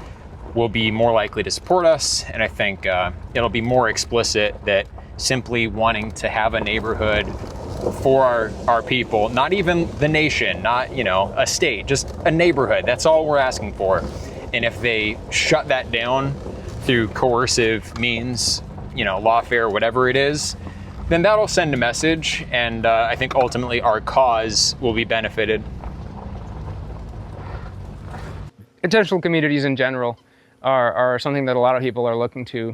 will be more likely to support us. And I think it'll be more explicit that simply wanting to have a neighborhood for our people, not even the nation, not, you know, a state, just a neighborhood. That's all we're asking for. And if they shut that down through coercive means, you know, lawfare, whatever it is, then that'll send a message. And I think ultimately our cause will be benefited. Intentional communities in general are something that a lot of people are looking to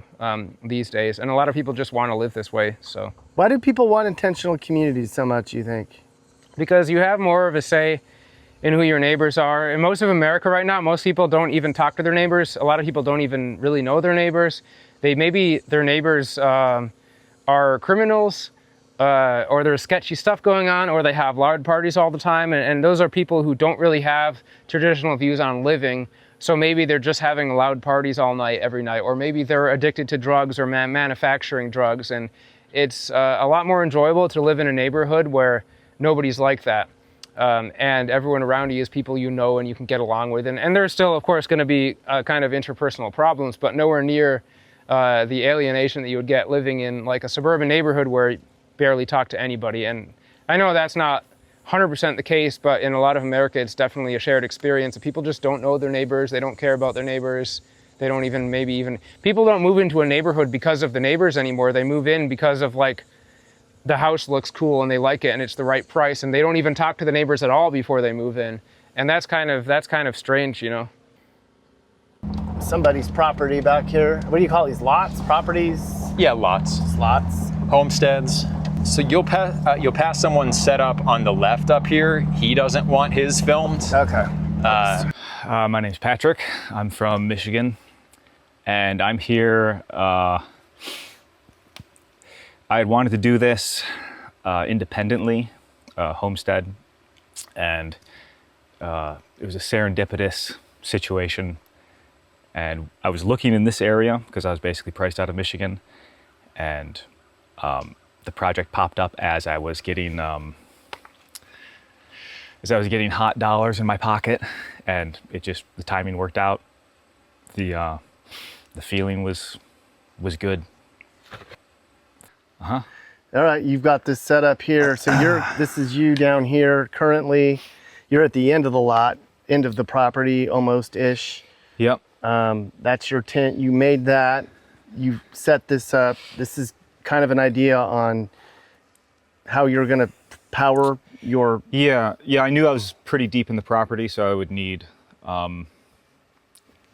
these days, and a lot of people just want to live this way. So why do people want intentional communities so much, you think? Because you have more of a say in who your neighbors are. In most of America right now, most people don't even talk to their neighbors. A lot of people don't even really know their neighbors. Maybe their neighbors are criminals, or there's sketchy stuff going on, or they have loud parties all the time. And those are people who don't really have traditional views on living. So maybe they're just having loud parties all night, every night, or maybe they're addicted to drugs or manufacturing drugs. And it's a lot more enjoyable to live in a neighborhood where nobody's like that. And everyone around you is people you know and you can get along with. And there's still, of course, going to be kind of interpersonal problems, but nowhere near the alienation that you would get living in like a suburban neighborhood where you barely talk to anybody. And I know that's not 100% the case, but in a lot of America, it's definitely a shared experience. People just don't know their neighbors. They don't care about their neighbors. They don't even, people don't move into a neighborhood because of the neighbors anymore. They move in because of like, the house looks cool and they like it and it's the right price, and they don't even talk to the neighbors at all before they move in. And that's kind of strange, you know. Somebody's property back here. What do you call these, lots, properties? Yeah, lots. Lots. Homesteads. So you'll pass someone's setup on the left up here. He doesn't want his filmed. Okay. My name's Patrick. I'm from Michigan, and I'm here. I had wanted to do this independently, homestead, and it was a serendipitous situation. And I was looking in this area because I was basically priced out of Michigan, and the project popped up as I was getting hot dollars in my pocket, and the timing worked out. The feeling was good. All right, you've got this set up here. So this is you down here currently. You're at the end of the lot, end of the property almost-ish. Yep. That's your tent. You made that. You set this up. This is kind of an idea on how you're going to power your... Yeah, I knew I was pretty deep in the property, so I would need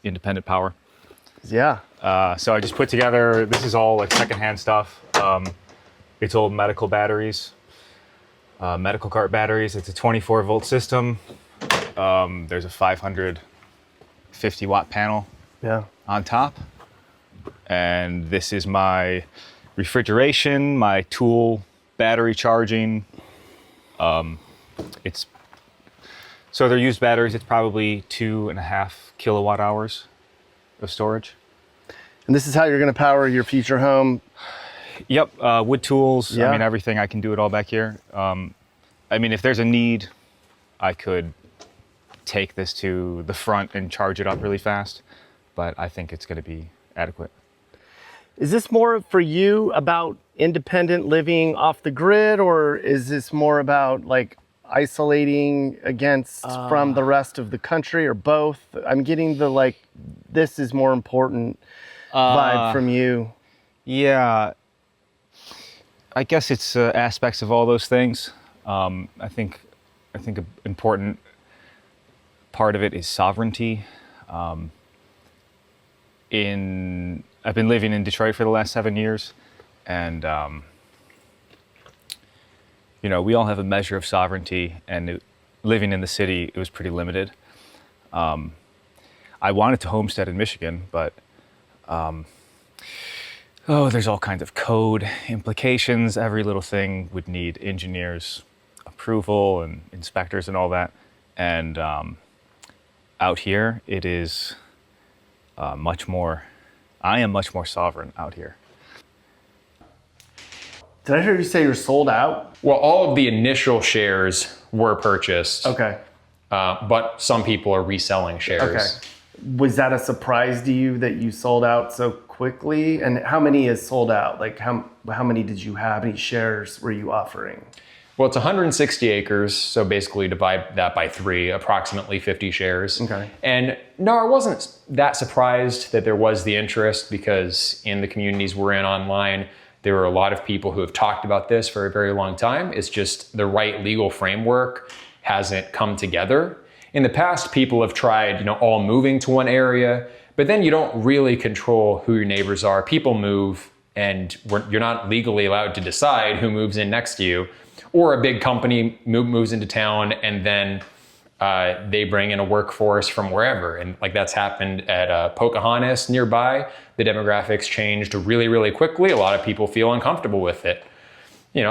independent power. Yeah. So I just put together, this is all like secondhand stuff. It's old medical batteries, medical cart batteries. It's a 24 volt system. There's a 550 watt panel on top. And this is my refrigeration, my tool, battery charging. So they're used batteries. It's probably 2.5 kilowatt hours of storage. And this is how you're going to power your future home? Yep, wood tools. Yeah. I mean, everything. I can do it all back here. I mean, if there's a need, I could take this to the front and charge it up really fast, but I think it's going to be adequate. Is this more for you about independent living off the grid, or is this more about like isolating against from the rest of the country, or both? I'm getting the like, this is more important vibe from you. Yeah, I guess it's aspects of all those things. I think an important part of it is sovereignty. I've been living in Detroit for the last 7 years, and you know, we all have a measure of sovereignty, and living in the city, it was pretty limited. I wanted to homestead in Michigan, but there's all kinds of code implications. Every little thing would need engineers' approval and inspectors and all that. And out here, it is I am much more sovereign out here. Did I hear you say you're sold out? Well, all of the initial shares were purchased. Okay. But some people are reselling shares. Okay. Was that a surprise to you that you sold out so quickly? And how many is sold out? Like how many did you have? How many shares were you offering? Well, it's 160 acres, so basically divide that by 3, approximately 50 shares. Okay. And no, I wasn't that surprised that there was the interest, because in the communities we're in online, there are a lot of people who have talked about this for a very long time. It's just the right legal framework hasn't come together. In the past, people have tried, all moving to one area, but then you don't really control who your neighbors are. People move, and you're not legally allowed to decide who moves in next to you. Or a big company moves into town, and then they bring in a workforce from wherever. And like that's happened at Pocahontas nearby. The demographics changed really, really quickly. A lot of people feel uncomfortable with it.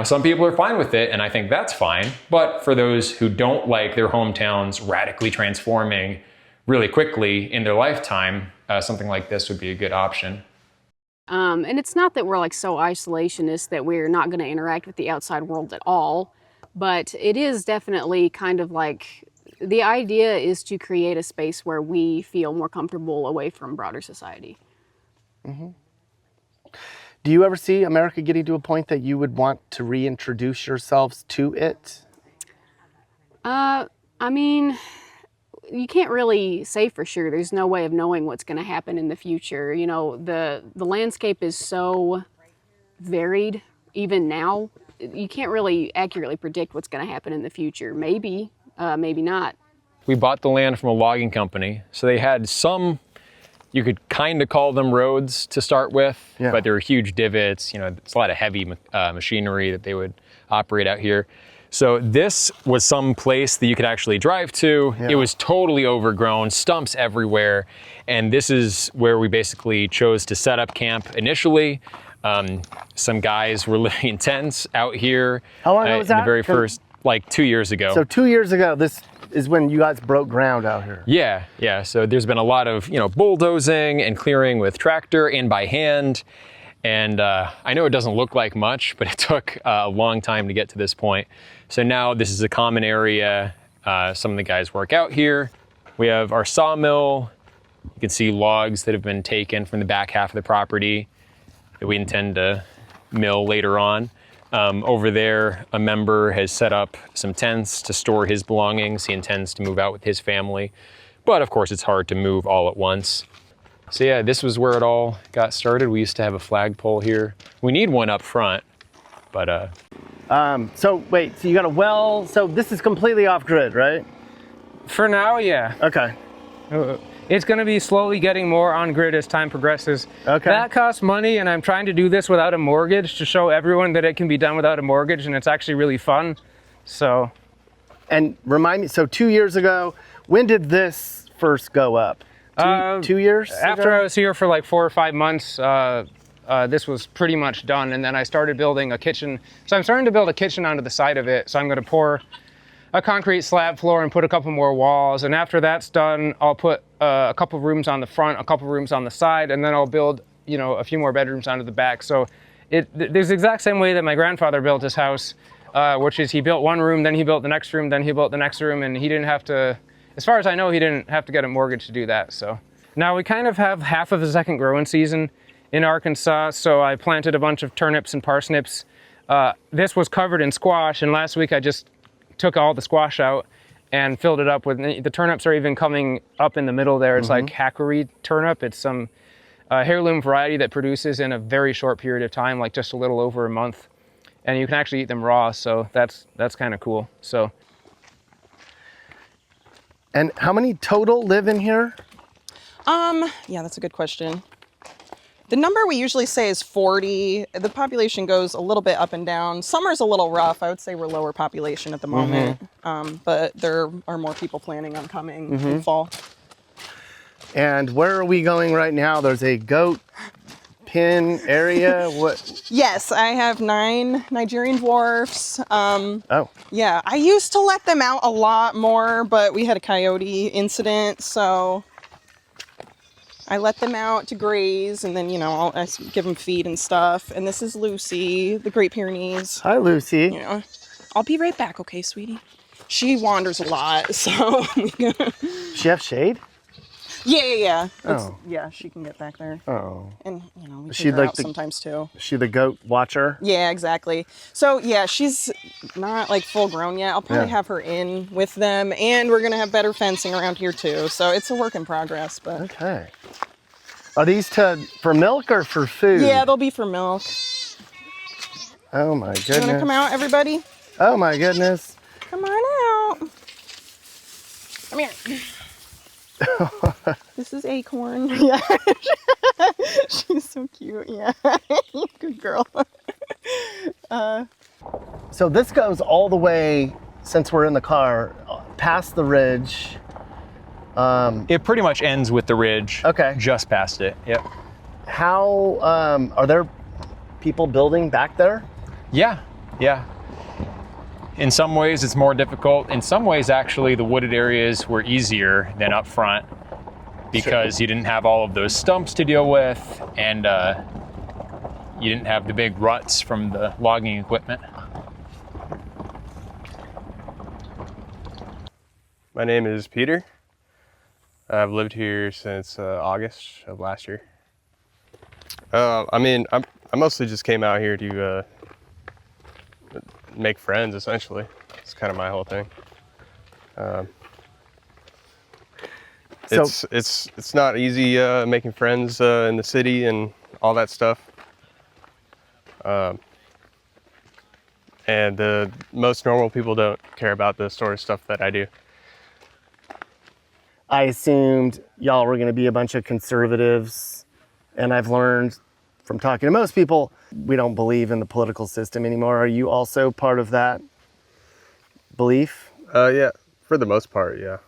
some people are fine with it, and I think that's fine. But for those who don't like their hometowns radically transforming really quickly in their lifetime, something like this would be a good option. And it's not that we're like so isolationist that we're not going to interact with the outside world at all, but it is definitely kind of like the idea is to create a space where we feel more comfortable away from broader society. Mm-hmm. Do you ever see America getting to a point that you would want to reintroduce yourselves to it? I mean, you can't really say for sure. There's no way of knowing what's going to happen in the future. The landscape is so varied even now. You can't really accurately predict what's going to happen in the future. Maybe, maybe not. We bought the land from a logging company, so they had some, you could kind of call them roads to start with, but there were huge divots. It's a lot of heavy machinery that they would operate out here. So this was some place that you could actually drive to. It was totally overgrown, stumps everywhere. And this is where we basically chose to set up camp initially. Some guys were living in tents out here. How long ago was that? The very first, like 2 years ago. So 2 years ago, this is when you guys broke ground out here. Yeah. So there's been a lot of, bulldozing and clearing with tractor and by hand. And I know it doesn't look like much, but it took a long time to get to this point. So now this is a common area. Some of the guys work out here. We have our sawmill. You can see logs that have been taken from the back half of the property that we intend to mill later on. Over there, a member has set up some tents to store his belongings. He intends to move out with his family. But of course, it's hard to move all at once. So yeah, this was where it all got started. We used to have a flagpole here. We need one up front, but so wait, so you got a well, so this is completely off grid, right? For now, yeah. Okay. It's going to be slowly getting more on grid as time progresses. Okay. That costs money, and I'm trying to do this without a mortgage to show everyone that it can be done without a mortgage, and it's actually really fun. So. And remind me, so 2 years ago, when did this first go up? 2 years After ago? I was here for like 4 or 5 months, this was pretty much done, and then I started building a kitchen. So I'm starting to build a kitchen onto the side of it. So I'm going to pour a concrete slab floor and put a couple more walls. And after that's done, I'll put a couple rooms on the front, a couple rooms on the side, and then I'll build, a few more bedrooms onto the back. So there's the exact same way that my grandfather built his house, which is he built one room, then he built the next room, then he built the next room, and he didn't have to, as far as I know, he didn't have to get a mortgage to do that. So now we kind of have half of the second growing season in Arkansas. So I planted a bunch of turnips and parsnips. This was covered in squash, and last week I just took all the squash out and filled it up with, the turnips are even coming up in the middle there. It's like Hackery turnip. It's some heirloom variety that produces in a very short period of time, like just a little over a month. And you can actually eat them raw, so that's kind of cool. So. And how many total live in here? Yeah, that's a good question. The number we usually say is 40. The population goes a little bit up and down. Summer's a little rough. I would say we're lower population at the moment, but there are more people planning on coming in fall. And where are we going right now? There's a goat pen area. What? Yes, I have 9 Nigerian dwarfs. Oh. Yeah, I used to let them out a lot more, but we had a coyote incident, so I let them out to graze, and then, I give them feed and stuff. And this is Lucy, the Great Pyrenees. Hi, Lucy. Yeah. I'll be right back, okay, sweetie? She wanders a lot, so. She have shade? Yeah. Oh. Yeah, she can get back there. Oh. And, we take her out sometimes, too. Is she the goat watcher? Yeah, exactly. So, yeah, she's not, full grown yet. I'll probably have her in with them, and we're going to have better fencing around here, too. So it's a work in progress, but. Okay. Are these for milk or for food? Yeah, they'll be for milk. Oh, my goodness. You want to come out, everybody? Oh, my goodness. Come on out. Come here. This is Acorn. Yeah. She's so cute. Yeah. Good girl. So this goes all the way, since we're in the car, past the ridge. it pretty much ends with the ridge. Okay. Just past it. Yep. How are there people building back there? Yeah. Yeah. In some ways, it's more difficult. In some ways, actually, the wooded areas were easier than up front because you didn't have all of those stumps to deal with, and you didn't have the big ruts from the logging equipment. My name is Peter. I've lived here since August of last year. I mostly just came out here to make friends, essentially. It's kind of my whole thing. It's not easy making friends in the city and all that stuff. And most normal people don't care about the sort of stuff that I do. I assumed y'all were going to be a bunch of conservatives, and I've learned from talking to most people, we don't believe in the political system anymore. Are you also part of that belief? Yeah, for the most part, yeah.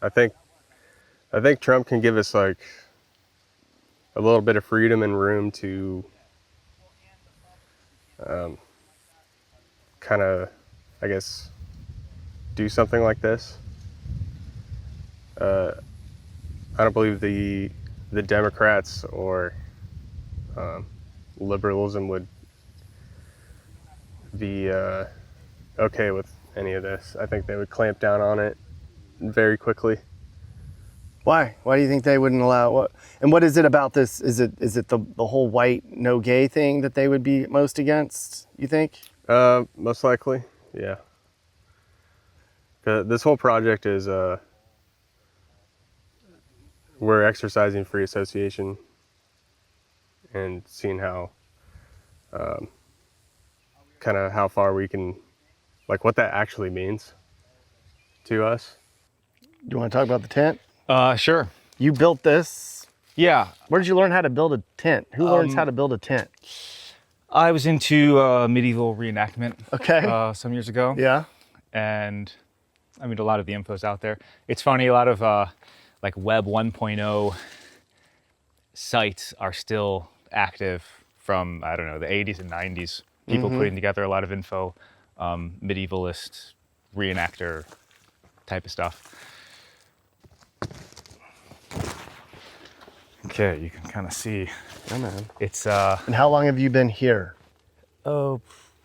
I think Trump can give us like a little bit of freedom and room to kind of, I guess, do something like this. I don't believe the Democrats or liberalism would be okay with any of this. I think they would clamp down on it very quickly. Why? Why do you think they wouldn't allow what? And what is it about this? Is it the whole white no gay thing that they would be most against, you think? Most likely, yeah. This whole project is we're exercising free association and seeing how kind of how far we can, like what that actually means to us. Do you want to talk about the tent? Sure. You built this. Yeah. Where did you learn how to build a tent? Who learns how to build a tent? I was into medieval reenactment some years ago. Yeah. And I mean, a lot of the info's out there. It's funny, a lot of like Web 1.0 sites are still active from, I don't know, the 80s and 90s. People putting together a lot of info, medievalist, reenactor type of stuff. Okay, you can kind of see. Yeah, man. It's And how long have you been here? a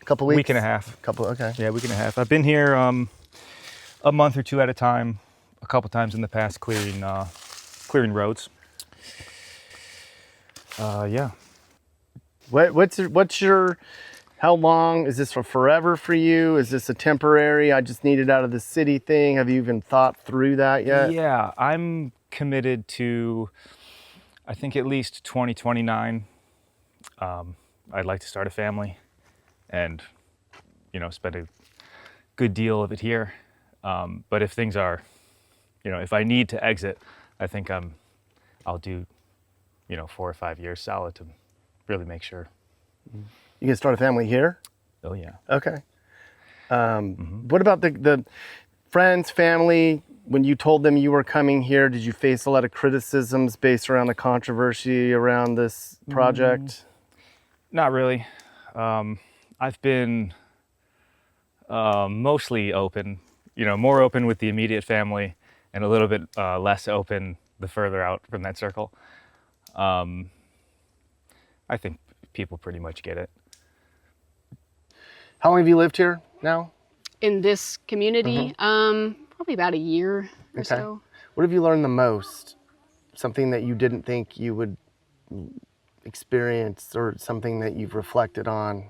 couple weeks? week and a half. Okay. Yeah, week and a half. I've been here a month or two at a time, a couple times in the past, clearing roads. Yeah. What's your how long is this for? Forever for you? Is this a temporary, I just need it out of the city thing? Have you even thought through that yet? Yeah, I'm committed to, I think, at least 2029. I'd like to start a family and, spend a good deal of it here. But if things are, if I need to exit, I think I'll do, 4 or 5 years solid to really make sure. You can start a family here? Oh, yeah. Okay. What about the friends, family? When you told them you were coming here, did you face a lot of criticisms based around the controversy around this project? Not really. I've been mostly open, more open with the immediate family and a little bit less open the further out from that circle. I think people pretty much get it. How long have you lived here now? In this community, probably about a year or so. What have you learned the most? Something that you didn't think you would experience, or something that you've reflected on?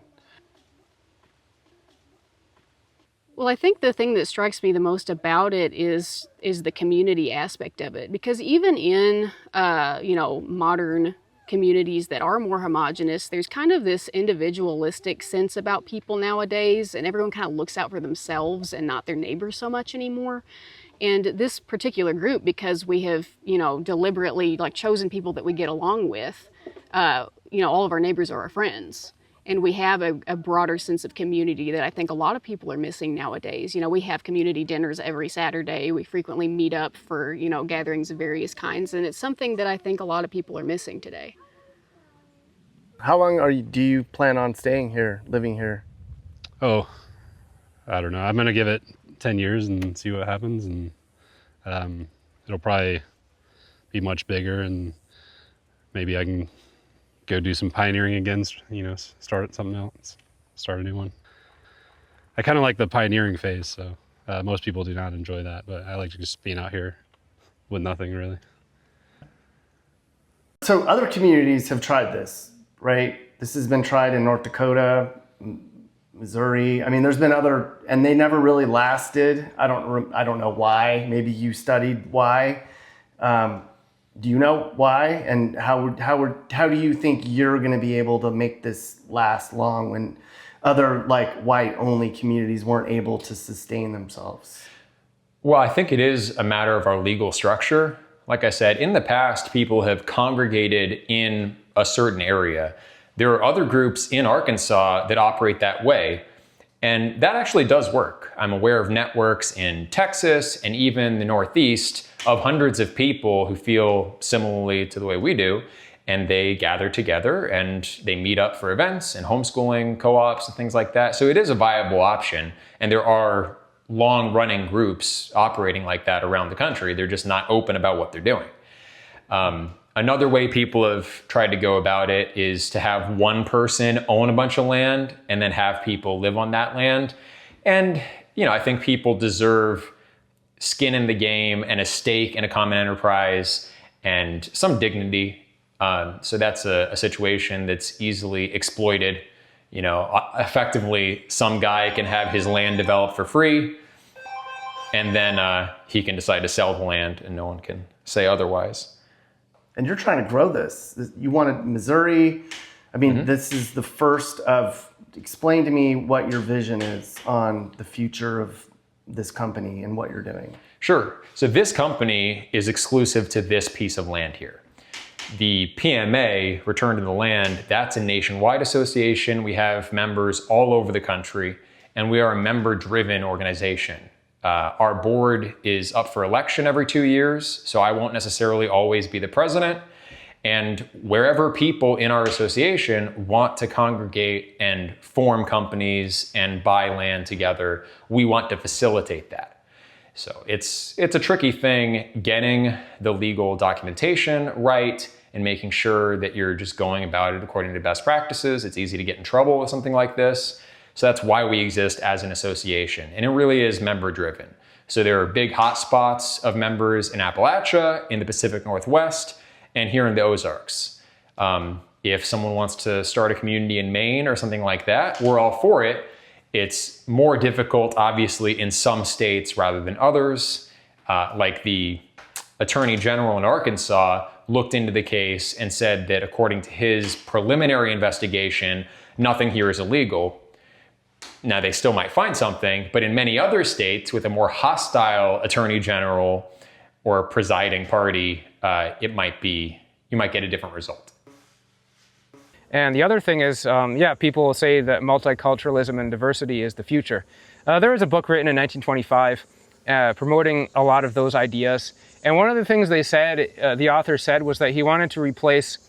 Well, I think the thing that strikes me the most about it is the community aspect of it, because even in modern communities that are more homogenous, there's kind of this individualistic sense about people nowadays, and everyone kind of looks out for themselves and not their neighbors so much anymore. And this particular group, because we have, deliberately chosen people that we get along with, all of our neighbors are our friends. And we have a broader sense of community that I think a lot of people are missing nowadays. We have community dinners every Saturday. We frequently meet up for, gatherings of various kinds. And it's something that I think a lot of people are missing today. How long do you plan on staying here, living here? Oh, I don't know. I'm gonna give it 10 years and see what happens, and it'll probably be much bigger, and maybe I can go do some pioneering again, you know, start something else, start a new one. I kind of like the pioneering phase, so most people do not enjoy that, but I like just being out here with nothing really. So other communities have tried this, right? This has been tried in North Dakota, Missouri. I mean, there's been other, and they never really lasted. I don't know why. Maybe you studied why. Do you know why? And how do you think you're going to be able to make this last long when other like white only communities weren't able to sustain themselves? Well, I think it is a matter of our legal structure. Like I said, in the past, people have congregated in a certain area. There are other groups in Arkansas that operate that way, and that actually does work. I'm aware of networks in Texas and even the Northeast of hundreds of people who feel similarly to the way we do, and they gather together and they meet up for events and homeschooling co-ops and things like that. So it is a viable option, and there are long-running groups operating like that around the country. They're just not open about what they're doing. Another way people have tried to go about it is to have one person own a bunch of land and then have people live on that land. And, you know, I think people deserve skin in the game and a stake in a common enterprise and some dignity. So that's a situation that's easily exploited. You know, effectively, some guy can have his land developed for free, and then he can decide to sell the land and no one can say otherwise. And you're trying to grow this. You wanted Missouri. I mean, This is the first of, explain to me what your vision is on the future of this company and what you're doing. Sure. So this company is exclusive to this piece of land here. The PMA, Return to the Land, that's a nationwide association. We have members all over the country, and we are a member-driven organization. Our board is up for election every 2 years, so I won't necessarily always be the president. And wherever people in our association want to congregate and form companies and buy land together, we want to facilitate that. So it's a tricky thing getting the legal documentation right and making sure that you're just going about it according to best practices. It's easy to get in trouble with something like this. So that's why we exist as an association. And it really is member driven. So there are big hotspots of members in Appalachia, in the Pacific Northwest, and here in the Ozarks. If someone wants to start a community in Maine or something like that, we're all for it. It's more difficult, obviously, in some states rather than others. Like the Attorney General in Arkansas looked into the case and said that according to his preliminary investigation, nothing here is illegal. Now, they still might find something, but in many other states with a more hostile attorney general or presiding party, you might get a different result. And the other thing is, people say that multiculturalism and diversity is the future. There was a book written in 1925 promoting a lot of those ideas. And one of the things they said, the author said, was that he wanted to replace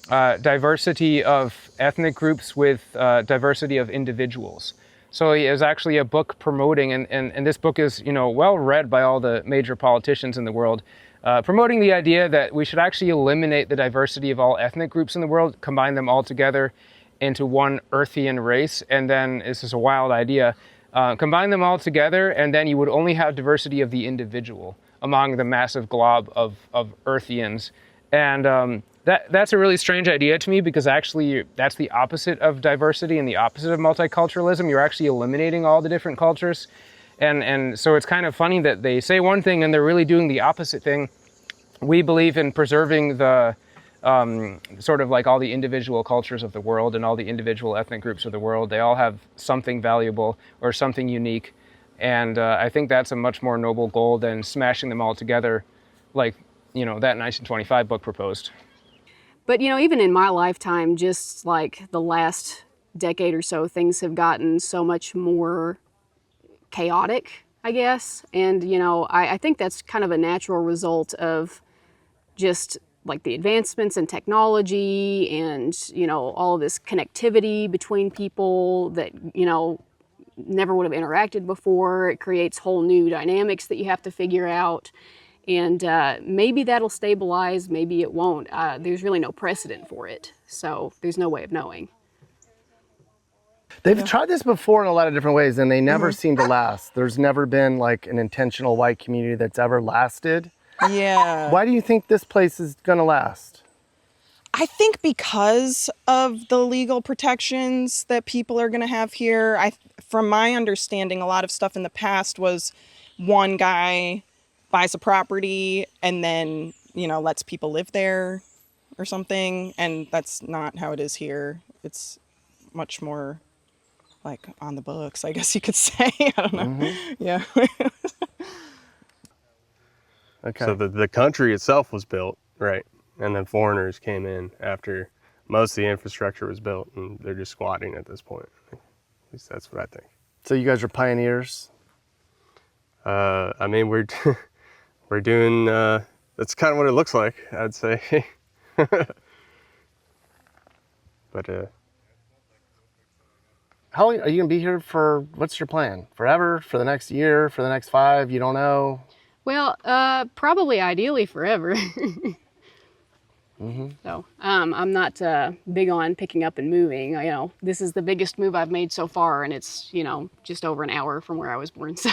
diversity of ethnic groups with diversity of individuals. So it was actually a book promoting, and this book is, well read by all the major politicians in the world, promoting the idea that we should actually eliminate the diversity of all ethnic groups in the world, combine them all together into one Earthian race, and then, this is a wild idea, combine them all together, and then you would only have diversity of the individual among the massive glob of Earthians. And that's a really strange idea to me, because actually that's the opposite of diversity and the opposite of multiculturalism. You're actually eliminating all the different cultures. And so it's kind of funny that they say one thing and they're really doing the opposite thing. We believe in preserving the sort of like all the individual cultures of the world and all the individual ethnic groups of the world. They all have something valuable or something unique. And I think that's a much more noble goal than smashing them all together like, that 1925 book proposed. But, even in my lifetime, just like the last decade or so, things have gotten so much more chaotic, I guess. And, I think that's kind of a natural result of just like the advancements in technology and, all of this connectivity between people that, never would have interacted before. It creates whole new dynamics that you have to figure out. And maybe that'll stabilize, maybe it won't. There's really no precedent for it, so there's no way of knowing. They've tried this before in a lot of different ways, and they never seem to last. There's never been like an intentional white community that's ever lasted. Yeah. Why do you think this place is gonna last? I think because of the legal protections that people are going to have here. From my understanding, a lot of stuff in the past was one guy buys a property and then, lets people live there or something. And that's not how it is here. It's much more like on the books, I guess you could say. I don't know. Yeah. Okay. So the country itself was built, right? And then foreigners came in after most of the infrastructure was built, and they're just squatting at this point. At least that's what I think. So you guys are pioneers? I mean, we're doing, that's kind of what it looks like, I'd say. But How long are you gonna be here for? What's your plan? Forever? For the next year? For the next 5? You don't know? Well, probably ideally forever. So I'm not big on picking up and moving. This is the biggest move I've made so far, and it's just over an hour from where I was born. So